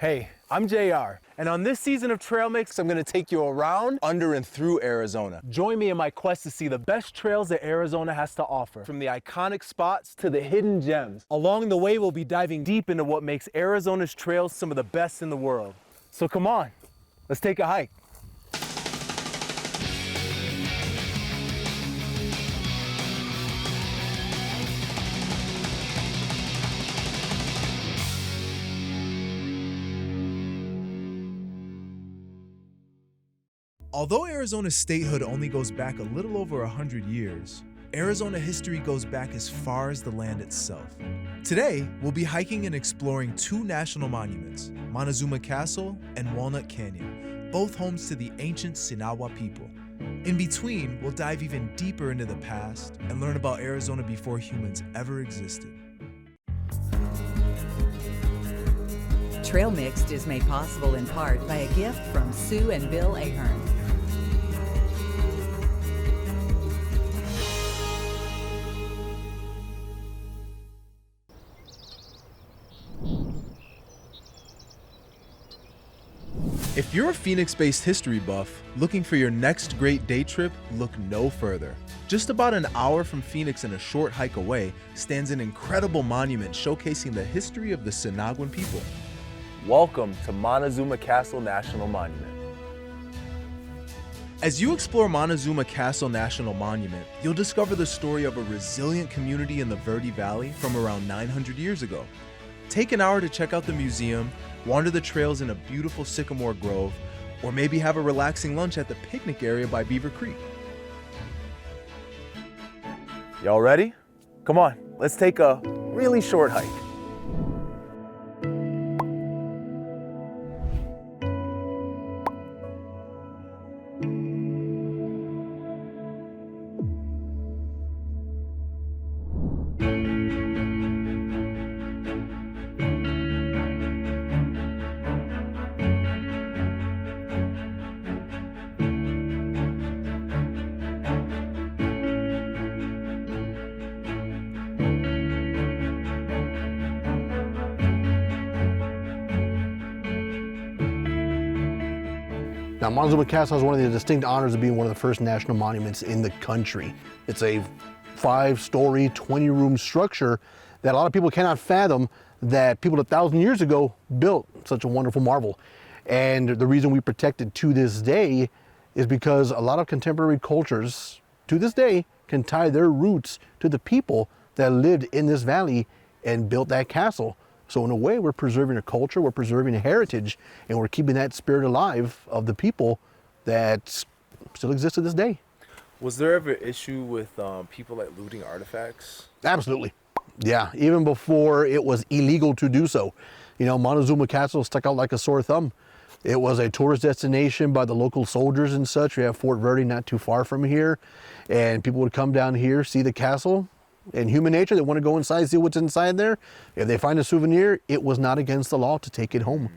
Hey, I'm JR, and on this season of Trail Mix, I'm gonna take you around, under, and through Arizona. Join me in my quest to see the best trails that Arizona has to offer, from the iconic spots to the hidden gems. Along the way, we'll be diving deep into what makes Arizona's trails some of the best in the world. So come on, let's take a hike. Although Arizona's statehood only goes back a little over 100 years, Arizona history goes back as far as the land itself. Today, we'll be hiking and exploring two national monuments, Montezuma Castle and Walnut Canyon, both homes to the ancient Sinawa people. In between, we'll dive even deeper into the past and learn about Arizona before humans ever existed. Trail Mixed is made possible in part by a gift from Sue and Bill Ahern. If you're a Phoenix-based history buff looking for your next great day trip, look no further. Just about an hour from Phoenix and a short hike away stands an incredible monument showcasing the history of the Sinagwan people. Welcome to Montezuma Castle National Monument. As you explore Montezuma Castle National Monument, you'll discover the story of a resilient community in the Verde Valley from around 900 years ago. Take an hour to check out the museum, wander the trails in a beautiful sycamore grove, or maybe have a relaxing lunch at the picnic area by Beaver Creek. Y'all ready? Come on, let's take a really short hike. Now, Montezuma Castle has one of the distinct honors of being one of the first national monuments in the country. It's a 5-story, 20-room structure that a lot of people cannot fathom that people 1,000 years ago built such a wonderful marvel. And the reason we protect it to this day is because a lot of contemporary cultures to this day can tie their roots to the people that lived in this valley and built that castle. So in a way, we're preserving a culture, we're preserving a heritage, and we're keeping that spirit alive of the people that still exist to this day. Was there ever an issue with people like looting artifacts? Absolutely. Yeah, even before it was illegal to do so. You know, Montezuma Castle stuck out like a sore thumb. It was a tourist destination by the local soldiers and such. We have Fort Verde not too far from here, and people would come down here, see the castle. In human nature, they want to go inside, see what's inside there. If they find a souvenir, it was not against the law to take it home.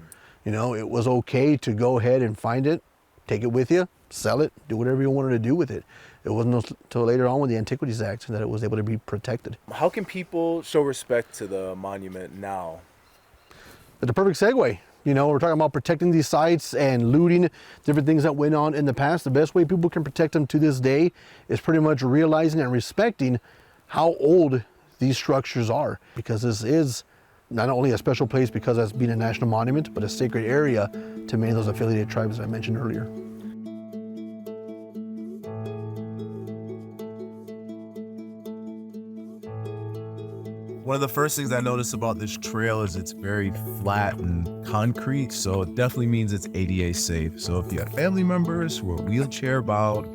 You know, it was okay to go ahead and find it, take it with you, sell it, do whatever you wanted to do with it. It wasn't until later on with the Antiquities Act that it was able to be protected. How can people show respect to the monument now? It's a perfect segue. You know, we're talking about protecting these sites and looting, different things that went on in the past. The best way people can protect them to this day is pretty much realizing and respecting how old these structures are, because this is not only a special place because it's being a national monument, but a sacred area to many of those affiliated tribes I mentioned earlier. One of the first things I noticed about this trail is it's very flat and concrete, so it definitely means it's ADA safe. So if you have family members who are wheelchair bound,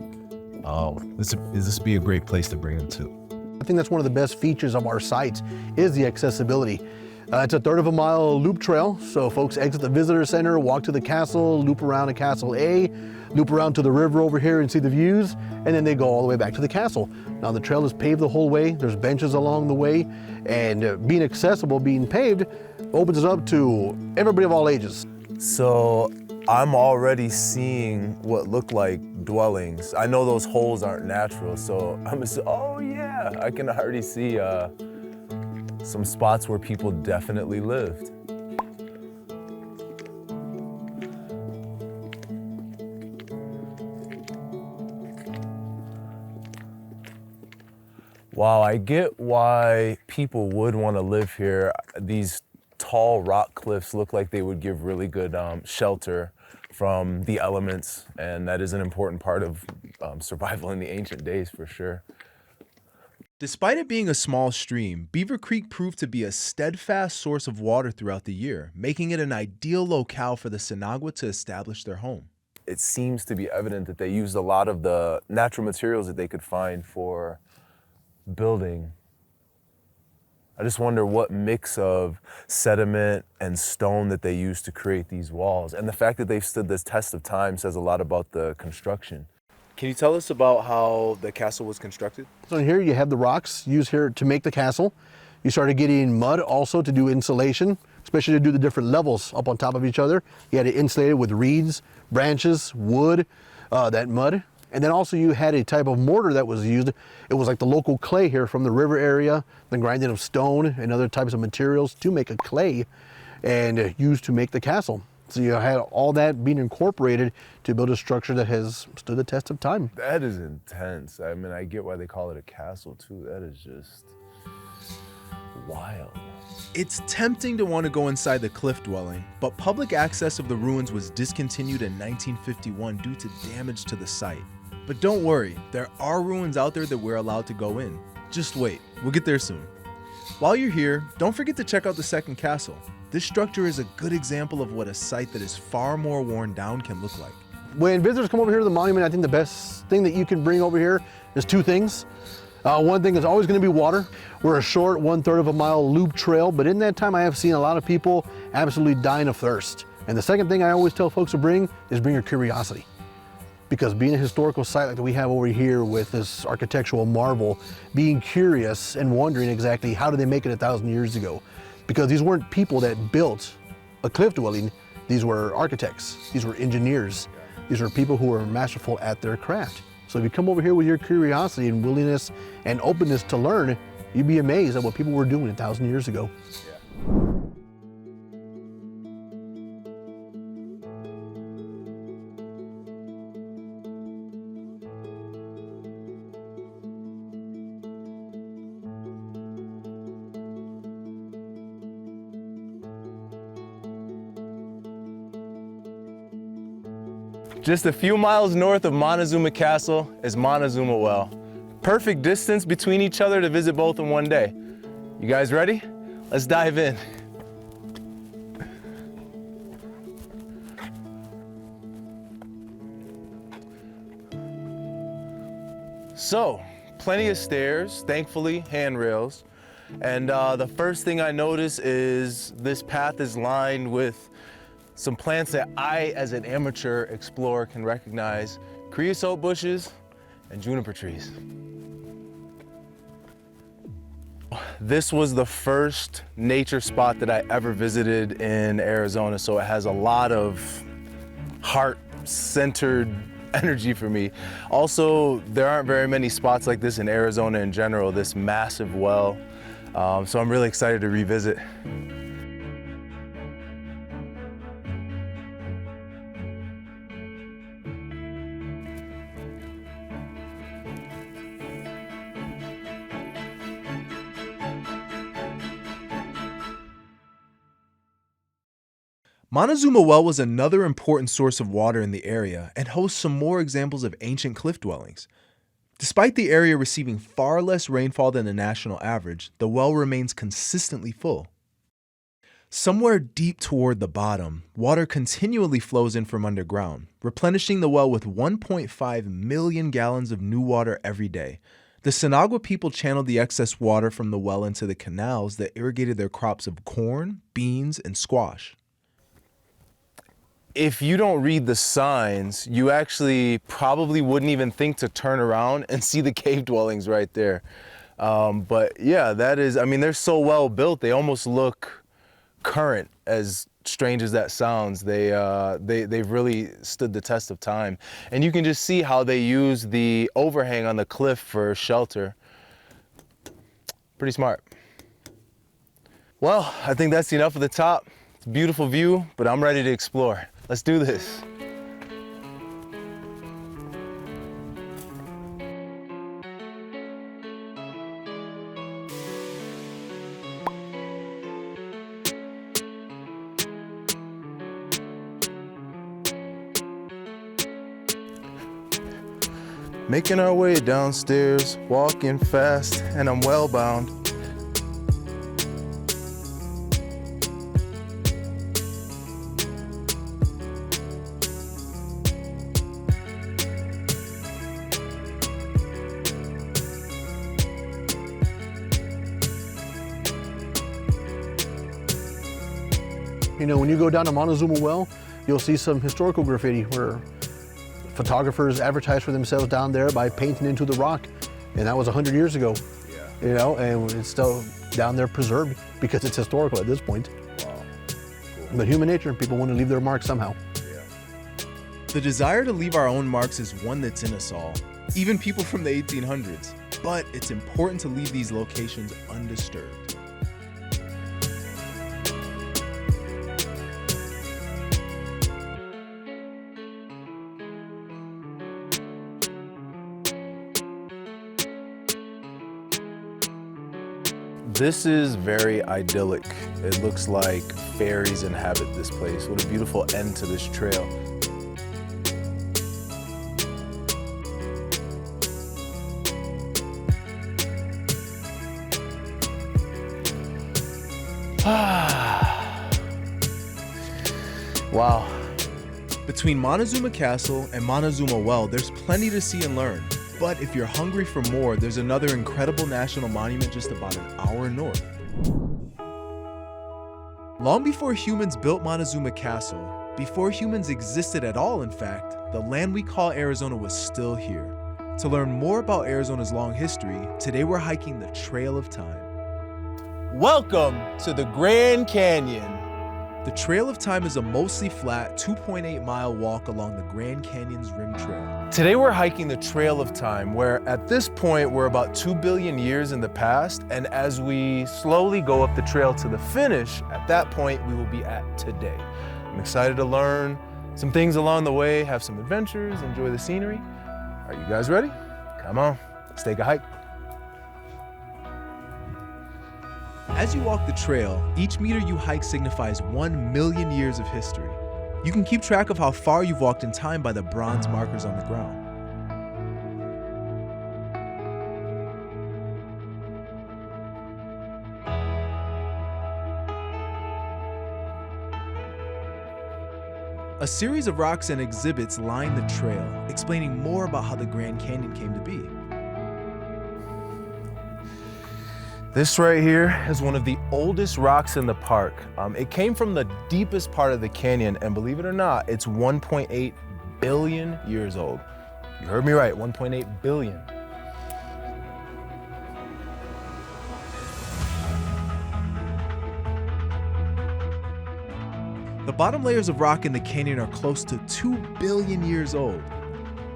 this would be a great place to bring them to. I think that's one of the best features of our site is the accessibility. It's a 1/3 of a mile loop trail, so folks exit the visitor center, walk to the castle, loop around to Castle A, loop around to the river over here and see the views, and then they go all the way back to the castle. Now the trail is paved the whole way, there's benches along the way, and being accessible, being paved, opens it up to everybody of all ages. So I'm already seeing what look like dwellings. I know those holes aren't natural, so I'm just, oh yeah, I can already see some spots where people definitely lived. Wow, I get why people would want to live here. These tall rock cliffs look like they would give really good shelter from the elements, and that is an important part of survival in the ancient days for sure. Despite it being a small stream, Beaver Creek proved to be a steadfast source of water throughout the year, making it an ideal locale for the Sinagua to establish their home. It seems to be evident that they used a lot of the natural materials that they could find for building. I just wonder what mix of sediment and stone that they used to create these walls. And the fact that they've stood this test of time says a lot about the construction. Can you tell us about how the castle was constructed? So here you have the rocks used here to make the castle. You started getting mud also to do insulation, especially to do the different levels up on top of each other. You had to insulate it with reeds, branches, wood, that mud. And then also you had a type of mortar that was used. It was like the local clay here from the river area, the grinding of stone and other types of materials to make a clay and used to make the castle. So you had all that being incorporated to build a structure that has stood the test of time. That is intense. I mean, I get why they call it a castle too. That is just wild. It's tempting to want to go inside the cliff dwelling, but public access of the ruins was discontinued in 1951 due to damage to the site. But don't worry, there are ruins out there that we're allowed to go in. Just wait, we'll get there soon. While you're here, don't forget to check out the second castle. This structure is a good example of what a site that is far more worn down can look like. When visitors come over here to the monument, I think the best thing that you can bring over here is two things. One thing is always going to be water. We're a short 1/3 of a mile loop trail, but in that time I have seen a lot of people absolutely dying of thirst. And the second thing I always tell folks to bring is bring your curiosity. Because being a historical site like we have over here with this architectural marvel, being curious and wondering exactly how did they make it 1,000 years ago? Because these weren't people that built a cliff dwelling, these were architects, these were engineers, these were people who were masterful at their craft. So if you come over here with your curiosity and willingness and openness to learn, you'd be amazed at what people were doing 1,000 years ago. Just a few miles north of Montezuma Castle is Montezuma Well. Perfect distance between each other to visit both in one day. You guys ready? Let's dive in. So, plenty of stairs, thankfully handrails. And the first thing I notice is this path is lined with some plants that I, as an amateur explorer, can recognize: creosote bushes and juniper trees. This was the first nature spot that I ever visited in Arizona, so it has a lot of heart-centered energy for me. Also, there aren't very many spots like this in Arizona in general, this massive well, so I'm really excited to revisit. Montezuma Well was another important source of water in the area and hosts some more examples of ancient cliff dwellings. Despite the area receiving far less rainfall than the national average, the well remains consistently full. Somewhere deep toward the bottom, water continually flows in from underground, replenishing the well with 1.5 million gallons of new water every day. The Sinagua people channeled the excess water from the well into the canals that irrigated their crops of corn, beans, and squash. If you don't read the signs, you actually probably wouldn't even think to turn around and see the cave dwellings right there. But yeah, that is, I mean, they're so well built, they almost look current, as strange as that sounds. They've really stood the test of time. And you can just see how they use the overhang on the cliff for shelter. Pretty smart. Well, I think that's enough of the top. It's a beautiful view, but I'm ready to explore. Let's do this. Making our way downstairs, walking fast, and I'm well bound. You know, when you go down to Montezuma Well, you'll see some historical graffiti where photographers advertise for themselves down there by painting into the rock. And that was 100 years ago. Yeah. You know, and it's still down there preserved because it's historical at this point. Wow. Cool. But human nature, people want to leave their mark somehow. Yeah. The desire to leave our own marks is one that's in us all, even people from the 1800s. But it's important to leave these locations undisturbed. This is very idyllic. It looks like fairies inhabit this place. What a beautiful end to this trail. Wow. Between Montezuma Castle and Montezuma Well, there's plenty to see and learn. But if you're hungry for more, there's another incredible national monument just about an hour north. Long before humans built Montezuma Castle, before humans existed at all in fact, the land we call Arizona was still here. To learn more about Arizona's long history, today we're hiking the Trail of Time. Welcome to the Grand Canyon. The Trail of Time is a mostly flat 2.8-mile walk along the Grand Canyon's Rim Trail. Today we're hiking the Trail of Time, where at this point we're about 2 billion years in the past, and as we slowly go up the trail to the finish, at that point we will be at today. I'm excited to learn some things along the way, have some adventures, enjoy the scenery. Are you guys ready? Come on, let's take a hike. As you walk the trail, each meter you hike signifies 1 million years of history. You can keep track of how far you've walked in time by the bronze markers on the ground. A series of rocks and exhibits line the trail, explaining more about how the Grand Canyon came to be. This right here is one of the oldest rocks in the park. It came from the deepest part of the canyon, and believe it or not, it's 1.8 billion years old. You heard me right, 1.8 billion. The bottom layers of rock in the canyon are close to 2 billion years old.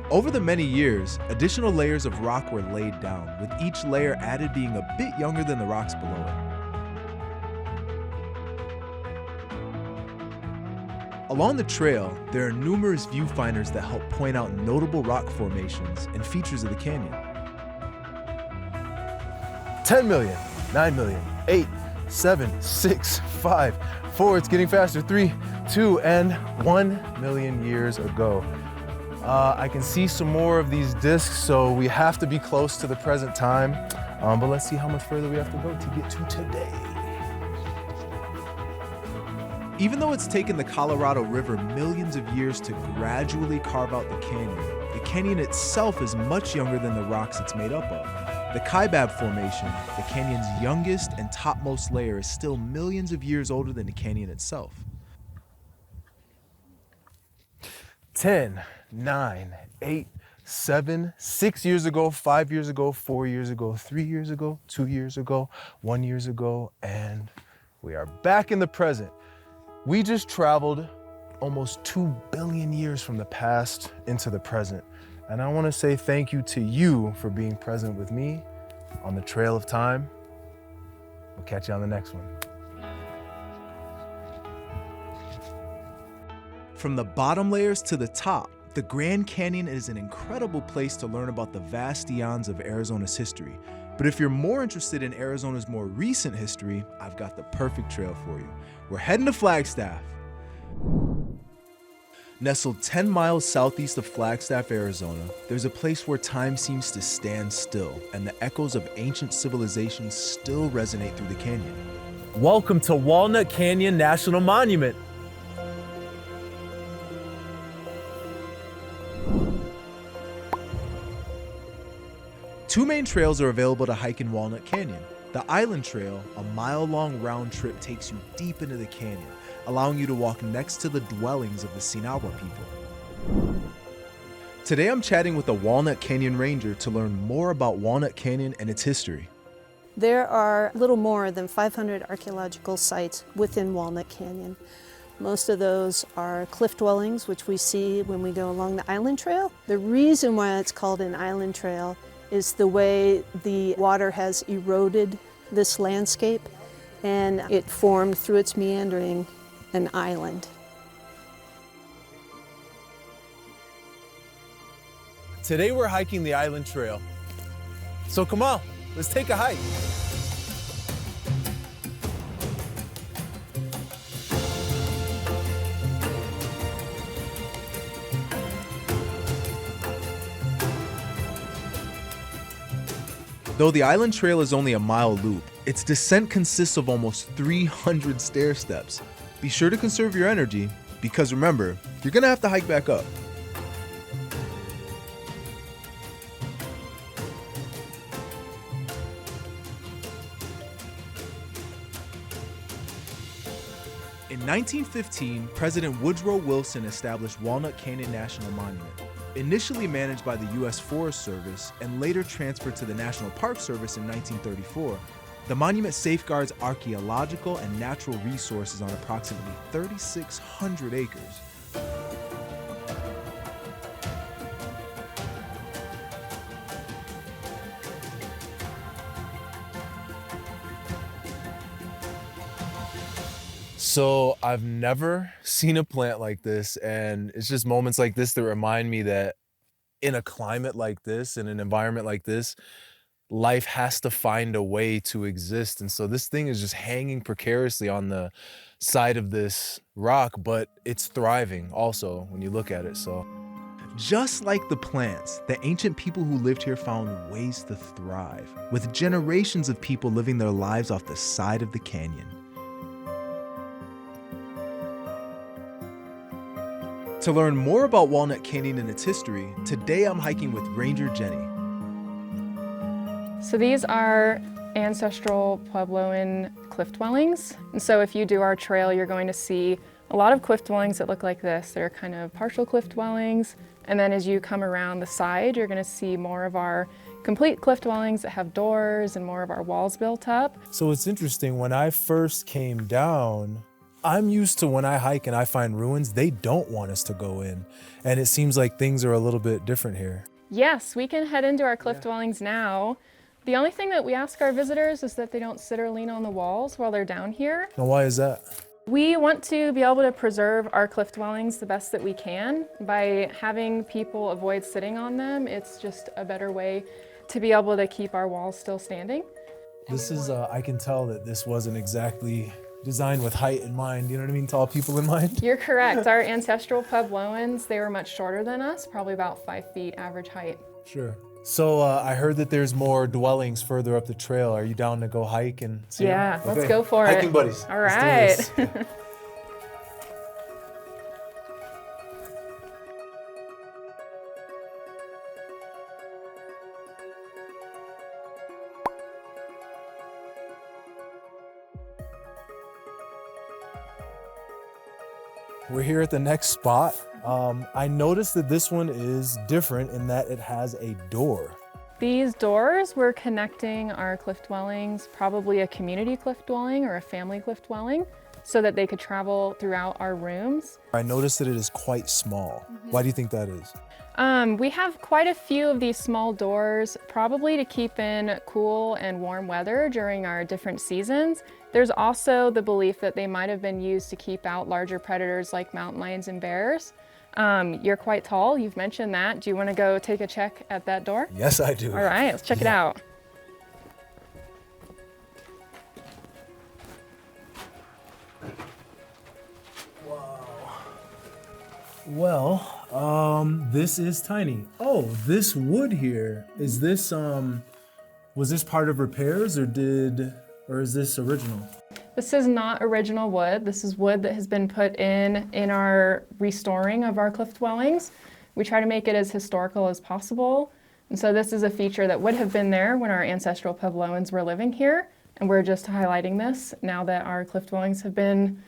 Over the many years, additional layers of rock were laid down, with each layer added being a bit younger than the rocks below it. Along the trail, there are numerous viewfinders that help point out notable rock formations and features of the canyon. 10 million, 9 million, 8, 7, 6, 5, 4, it's getting faster, 3, 2, and 1 million years ago. I can see some more of these discs, so we have to be close to the present time. But let's see how much further we have to go to get to today. Even though it's taken the Colorado River millions of years to gradually carve out the canyon itself is much younger than the rocks it's made up of. The Kaibab Formation, the canyon's youngest and topmost layer, is still millions of years older than the canyon itself. 10, 9, 8, 7, 6 years ago, 5 years ago, 4 years ago, 3 years ago, 2 years ago, 1 year ago, and we are back in the present. We just traveled almost 2 billion years from the past into the present. And I want to say thank you to you for being present with me on the Trail of Time. We'll catch you on the next one. From the bottom layers to the top, the Grand Canyon is an incredible place to learn about the vast eons of Arizona's history. But if you're more interested in Arizona's more recent history, I've got the perfect trail for you. We're heading to Flagstaff. Nestled 10 miles southeast of Flagstaff, Arizona, there's a place where time seems to stand still and the echoes of ancient civilizations still resonate through the canyon. Welcome to Walnut Canyon National Monument. Two main trails are available to hike in Walnut Canyon. The Island Trail, a mile-long round trip, takes you deep into the canyon, allowing you to walk next to the dwellings of the Sinagua people. Today I'm chatting with a Walnut Canyon Ranger to learn more about Walnut Canyon and its history. There are little more than 500 archaeological sites within Walnut Canyon. Most of those are cliff dwellings, which we see when we go along the Island Trail. The reason why it's called an island trail is the way the water has eroded this landscape, and it formed through its meandering an island. Today we're hiking the Island Trail. So come on, let's take a hike. Though the Island Trail is only a mile loop, its descent consists of almost 300 stair steps. Be sure to conserve your energy, because remember, you're gonna have to hike back up. In 1915, President Woodrow Wilson established Walnut Canyon National Monument. Initially managed by the U.S. Forest Service and later transferred to the National Park Service in 1934, the monument safeguards archaeological and natural resources on approximately 3,600 acres. So I've never seen a plant like this, and it's just moments like this that remind me that in a climate like this, in an environment like this, life has to find a way to exist. And so this thing is just hanging precariously on the side of this rock, but it's thriving also when you look at it. So Just like the plants, the ancient people who lived here found ways to thrive, with generations of people living their lives off the side of the canyon. To learn more about Walnut Canyon and its history, today I'm hiking with Ranger Jenny. So these are ancestral Puebloan cliff dwellings. And so if you do our trail, you're going to see a lot of cliff dwellings that look like this. They're kind of partial cliff dwellings. And then as you come around the side, you're going to see more of our complete cliff dwellings that have doors and more of our walls built up. So it's interesting, when I first came down, I'm used to when I hike and I find ruins, they don't want us to go in. And it seems like things are a little bit different here. Yes, we can head into our cliff dwellings now. The only thing that we ask our visitors is that they don't sit or lean on the walls while they're down here. Now, why is that? We want to be able to preserve our cliff dwellings the best that we can. By having people avoid sitting on them, it's just a better way to be able to keep our walls still standing. This is, I can tell that this wasn't exactly designed with height in mind, you know what I mean? Tall people in mind. You're correct. Our ancestral Puebloans, they were much shorter than us, probably about 5 feet average height. Sure. So I heard that there's more dwellings further up the trail. Are you down to go hike and see them? Yeah, let's Okay. go for it. Hiking buddies. All Let's do right. this. We're here at the next spot. I noticed that this one is different in that it has a door. These doors were connecting our cliff dwellings, probably a community cliff dwelling or a family cliff dwelling, so that they could travel throughout our rooms. I noticed that it is quite small. Why do you think that is? We have quite a few of these small doors, probably to keep in cool and warm weather during our different seasons. There's also the belief that they might have been used to keep out larger predators like mountain lions and bears. You're quite tall, you've mentioned that. Do you want to go take a check at that door? Yes, I do. All right, let's check it out. Well, this is tiny. Oh, this wood here, is this, was this part of repairs or is this original? This is not original wood. This is wood that has been put in our restoring of our cliff dwellings. We try to make it as historical as possible. And so this is a feature that would have been there when our ancestral Puebloans were living here. And we're just highlighting this now that our cliff dwellings have been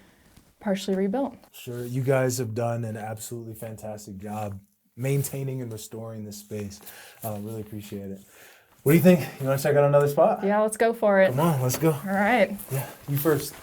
partially rebuilt. Sure, you guys have done an absolutely fantastic job maintaining and restoring this space. Really appreciate it. What do you think? You want to check out another spot? Yeah, let's go for it. Come on, let's go. All right. Yeah, you first.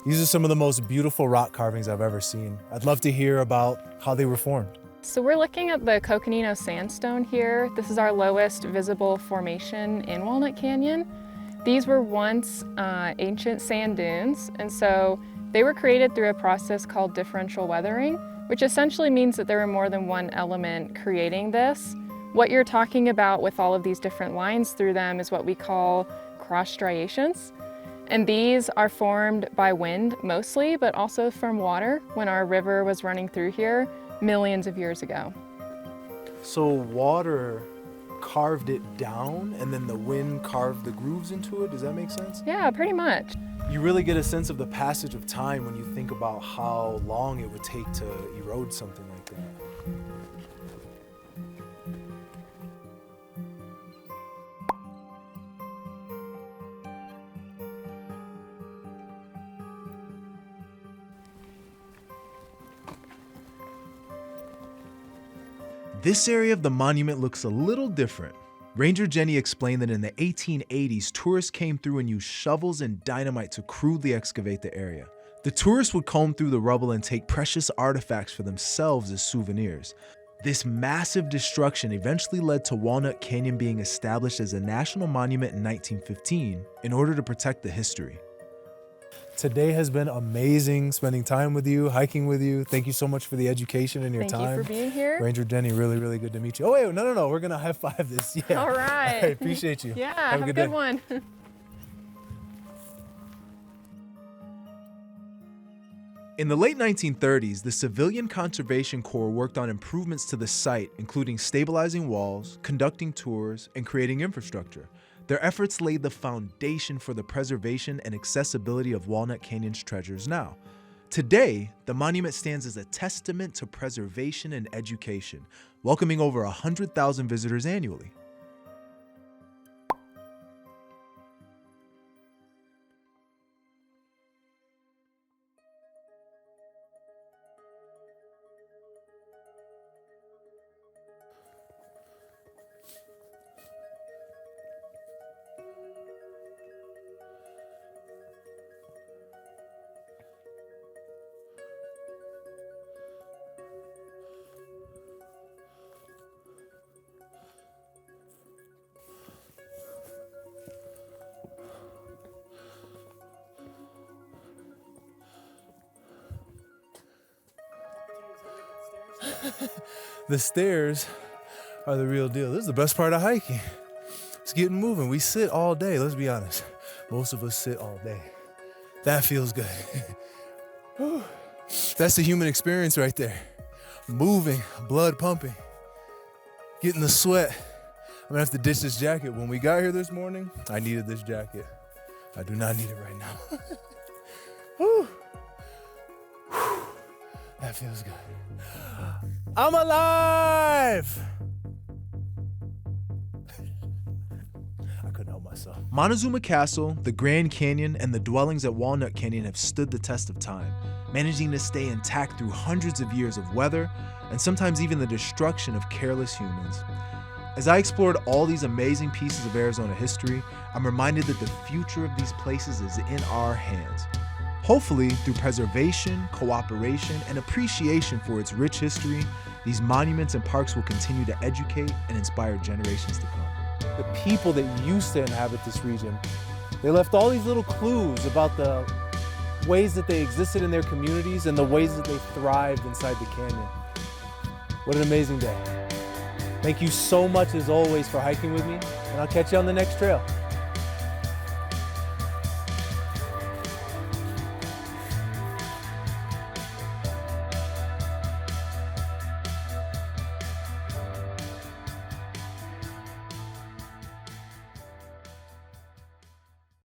These are some of the most beautiful rock carvings I've ever seen. I'd love to hear about how they were formed. So we're looking at the Coconino Sandstone here. This is our lowest visible formation in Walnut Canyon. These were once ancient sand dunes, and so they were created through a process called differential weathering, which essentially means that there were more than one element creating this. What you're talking about with all of these different lines through them is what we call cross striations. And these are formed by wind mostly, but also from water when our river was running through here millions of years ago. So water carved it down and then the wind carved the grooves into it? Does that make sense? Yeah, pretty much. You really get a sense of the passage of time when you think about how long it would take to erode something like that. This area of the monument looks a little different. Ranger Jenny explained that in the 1880s, tourists came through and used shovels and dynamite to crudely excavate the area. The tourists would comb through the rubble and take precious artifacts for themselves as souvenirs. This massive destruction eventually led to Walnut Canyon being established as a national monument in 1915 in order to protect the history. Today has been amazing spending time with you, hiking with you. Thank you so much for the education and your time. Thank you for being here. Ranger Jenny, really, really good to meet you. Oh, wait, no. We're going to high five this. Yeah. All right. I appreciate you. Yeah, have a good day. one. In the late 1930s, the Civilian Conservation Corps worked on improvements to the site, including stabilizing walls, conducting tours, and creating infrastructure. Their efforts laid the foundation for the preservation and accessibility of Walnut Canyon's treasures now. Today, the monument stands as a testament to preservation and education, welcoming over 100,000 visitors annually. The stairs are the real deal. This is the best part of hiking. It's getting moving. We sit all day, let's be honest. Most of us sit all day. That feels good. That's the human experience right there. Moving, blood pumping, getting the sweat. I'm gonna have to ditch this jacket. When we got here this morning, I needed this jacket. I do not need it right now. Whew. Whew. That feels good. I'm alive! I couldn't help myself. Montezuma Castle, the Grand Canyon, and the dwellings at Walnut Canyon have stood the test of time, managing to stay intact through hundreds of years of weather and sometimes even the destruction of careless humans. As I explored all these amazing pieces of Arizona history, I'm reminded that the future of these places is in our hands. Hopefully, through preservation, cooperation, and appreciation for its rich history, these monuments and parks will continue to educate and inspire generations to come. The people that used to inhabit this region, they left all these little clues about the ways that they existed in their communities and the ways that they thrived inside the canyon. What an amazing day. Thank you so much as always for hiking with me, and I'll catch you on the next trail.